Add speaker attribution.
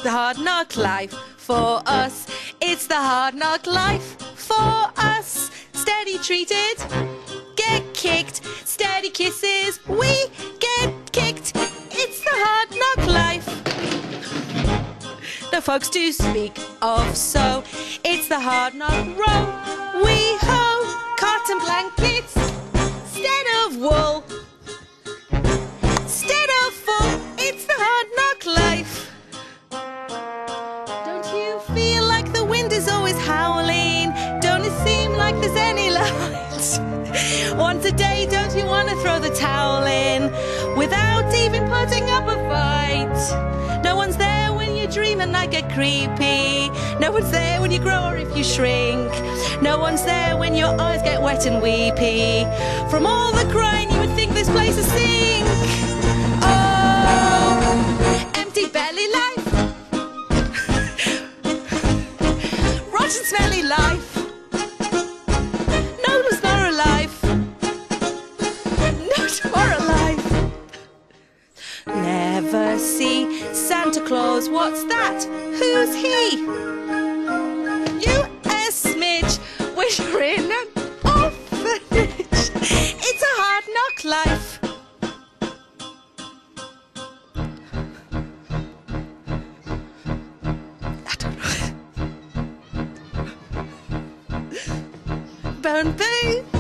Speaker 1: the hard knock life for us. It's the hard knock life for us. Steady treated, get kicked. Steady kisses, we get kicked. It's the hard knock life. No folks to speak of, so it's the hard knock row. We ho, cotton blankets instead of wool. Instead of full, it's the hard knock life. Don't you feel like the wind is always howling? Don't it seem like there's any light? Once a day, don't you want to throw the towel in without even putting up a fight? No one's there when you dream and I get creepy. No one's there when you grow or if you shrink. No one's there when your eyes get wet and weepy. From all the crying you would think this place is sink. Oh, empty belly life. Rotten smelly life. No tomorrow life. No tomorrow life. Never see Santa Claus, what's that? Who's he? U.S. Midge, wish you're in an orphanage. It's a hard knock life. I don't know. Bone boo.